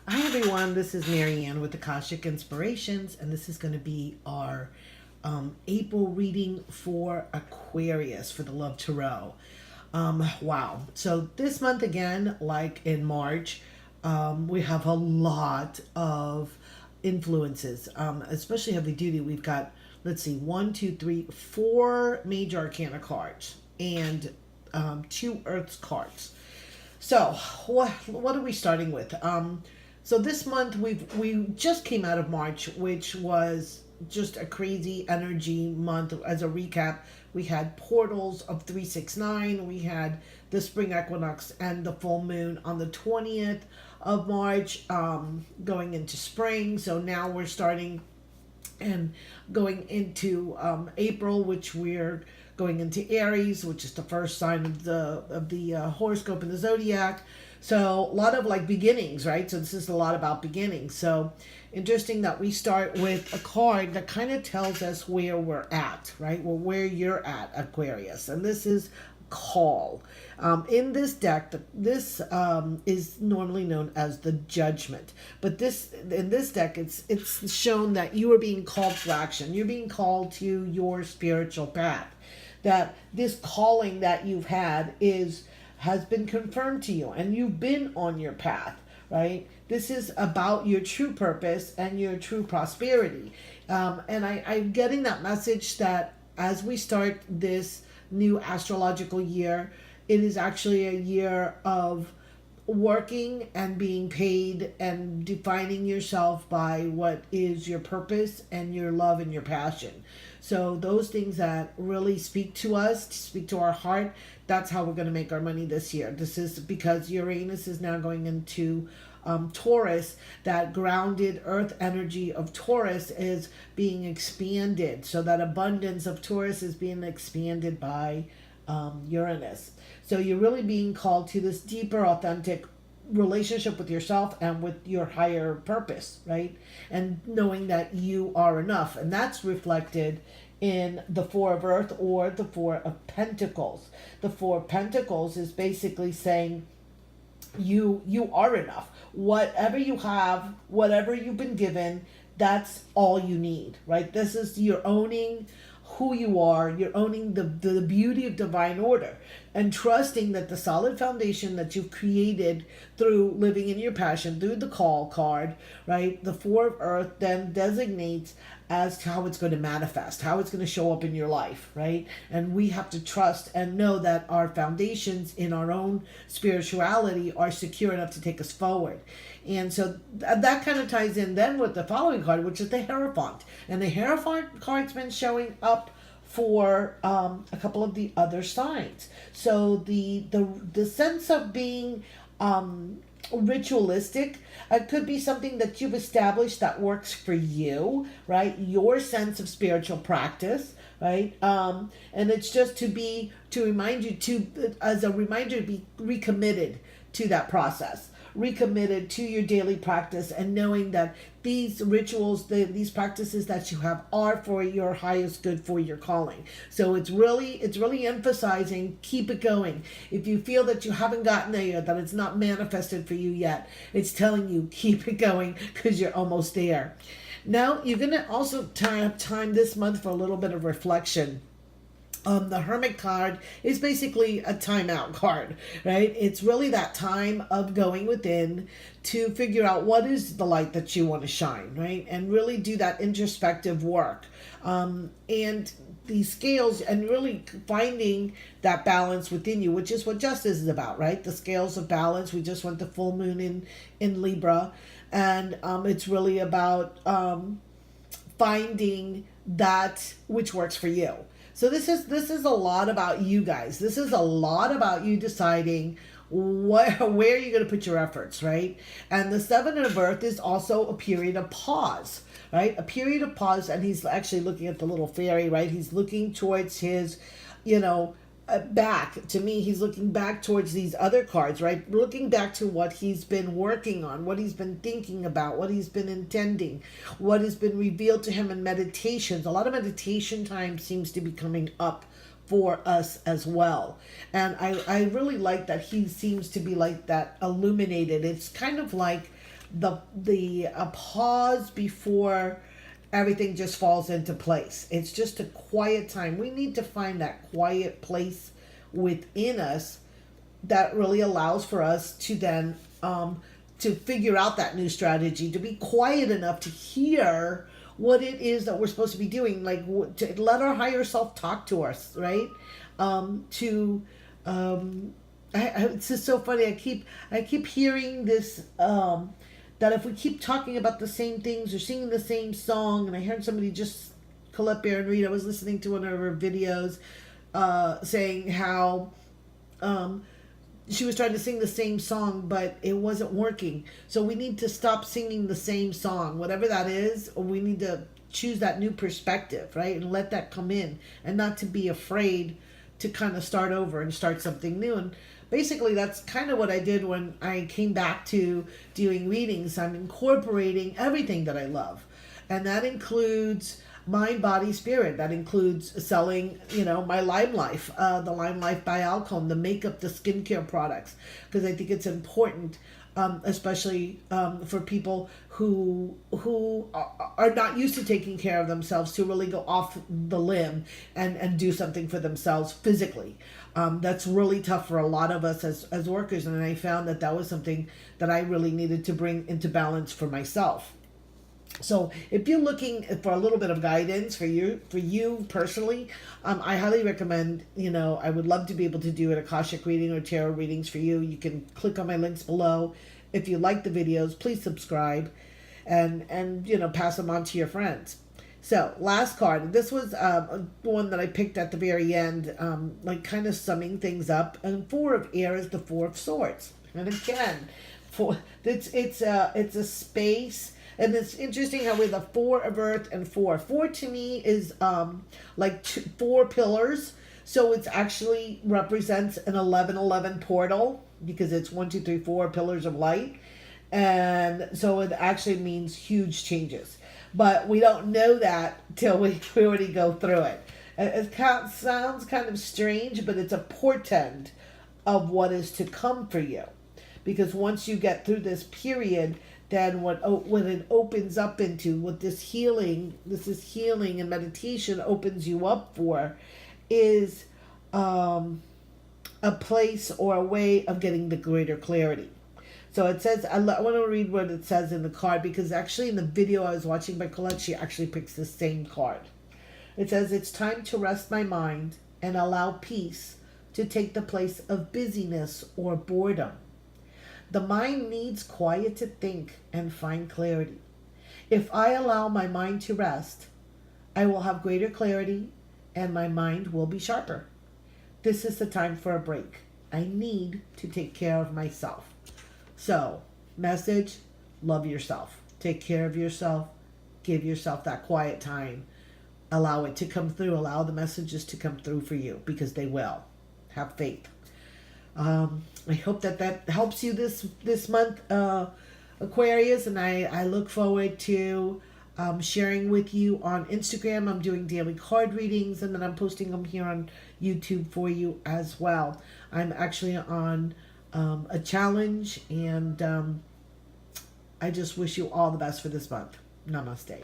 Hi everyone, this is Marianne with Akashic Inspirations, and this is going to be our April reading for Aquarius for the Love Tarot. Wow. So this month again, like in March, we have a lot of influences, especially heavy duty. We've got, let's see, one, two, three, four major arcana cards and two Earth's cards. So what are we starting with? So this month we just came out of March, which was just a crazy energy month. As a recap, we had portals of 369. We had the spring equinox and the full moon on the 20th of March, going into spring. So now we're starting and going into April, which we're going into Aries, which is the first sign of the horoscope in the zodiac. So a lot of like beginnings, right? So this is a lot about beginnings. So interesting that we start with a card that kind of tells us where we're at, right? Well, where you're at, Aquarius, and this is call. In this deck, this is normally known as the Judgment, but this in this deck, it's shown that you are being called to action. You're being called to your spiritual path. That this calling that you've had has been confirmed to you, and you've been on your path. Right? This is about your true purpose and your true prosperity. And I'm getting that message that as we start this new astrological year, it is actually a year of working and being paid and defining yourself by what is your purpose and your love and your passion. So those things that really speak to us, speak to our heart, that's how we're going to make our money this year. This is because Uranus is now going into Taurus. That grounded earth energy of Taurus is being expanded. So that abundance of Taurus is being expanded by Uranus. So you're really being called to this deeper, authentic relationship with yourself and with your higher purpose, right? And knowing that you are enough. And that's reflected in the Four of Earth or the Four of Pentacles. The Four of Pentacles is basically saying you are enough. Whatever you have, whatever you've been given, that's all you need, right? This is, you're owning who you are. You're owning the beauty of divine order and trusting that the solid foundation that you've created through living in your passion, through the call card, right? The Four of Earth then designates as to how it's going to manifest, how it's going to show up in your life, right? And we have to trust and know that our foundations in our own spirituality are secure enough to take us forward. And so that kind of ties in then with the following card, which is the Hierophant. And the Hierophant card's been showing up for a couple of the other signs. So the sense of being ritualistic, it could be something that you've established that works for you, right? Your sense of spiritual practice, right? And it's just to remind you to, as a reminder, to be recommitted to that process, recommitted to your daily practice, and knowing that these rituals, these practices that you have are for your highest good, for your calling. So it's really emphasizing, keep it going. If you feel that you haven't gotten there yet, that it's not manifested for you yet, it's telling you keep it going because you're almost there. Now you're going to also have time this month for a little bit of reflection. The Hermit card is basically a timeout card, right? It's really that time of going within to figure out what is the light that you want to shine, right? And really do that introspective work. And these scales, and really finding that balance within you, which is what justice is about, right? The scales of balance. We just went the full moon in Libra. And it's really about finding that which works for you. So this is a lot about you guys. This is a lot about you deciding where you're going to put your efforts, right? And the Seven of Earth is also a period of pause, right? A period of pause, and he's actually looking at the little fairy, right? He's looking towards his, back. To me, he's looking back towards these other cards, right? Looking back to what he's been working on, what he's been thinking about, what he's been intending, what has been revealed to him in meditations. A lot of meditation time seems to be coming up for us as well. And I really like that he seems to be like that illuminated. It's kind of like the a pause before everything just falls into place. It's just a quiet time. We need to find that quiet place within us that really allows for us to then to figure out that new strategy, to be quiet enough to hear what it is that we're supposed to be doing, like to let our higher self talk to us, right? To it's just so funny. I keep hearing this that if we keep talking about the same things or singing the same song, and I heard somebody just Colette Baron Reed, I was listening to one of her videos saying how she was trying to sing the same song, but it wasn't working. So we need to stop singing the same song, whatever that is, or we need to choose that new perspective, right? And let that come in, and not to be afraid to kind of start over and start something new. And basically that's kind of what I did when I came back to doing readings. I'm incorporating everything that I love, and that includes mind, body, spirit. That includes selling, my Lime Life, the Lime Life by Alcone, the makeup, the skincare products, because I think it's important, especially for people who are not used to taking care of themselves, to really go off the limb and do something for themselves physically. That's really tough for a lot of us as workers, and I found that was something that I really needed to bring into balance for myself. So if you're looking for a little bit of guidance for you personally, I highly recommend, I would love to be able to do an Akashic reading or tarot readings for you. You can click on my links below. If you like the videos, please subscribe and pass them on to your friends. So last card, this was one that I picked at the very end, like kind of summing things up. And Four of Air is the Four of Swords. And again, it's a space. And it's interesting how we have the Four of Earth and Four. Four to me is like four pillars. So it's actually represents an 11-11 portal, because it's 1, 2, 3, 4 pillars of light. And so it actually means huge changes. But we don't know that till we already go through it. It sounds kind of strange, but it's a portend of what is to come for you. Because once you get through this period, then what it opens up into, what this healing and meditation opens you up for, is a place or a way of getting the greater clarity. So it says, I want to read what it says in the card, because actually in the video I was watching by Colette, she actually picks the same card. It says, it's time to rest my mind and allow peace to take the place of busyness or boredom. The mind needs quiet to think and find clarity. If I allow my mind to rest, I will have greater clarity and my mind will be sharper. This is the time for a break. I need to take care of myself. So, message, love yourself. Take care of yourself. Give yourself that quiet time. Allow it to come through. Allow the messages to come through for you, because they will. Have faith. I hope that helps you this month, Aquarius, and I look forward to sharing with you on Instagram. I'm doing daily card readings, and then I'm posting them here on YouTube for you as well. I'm actually on a challenge, and I just wish you all the best for this month. Namaste.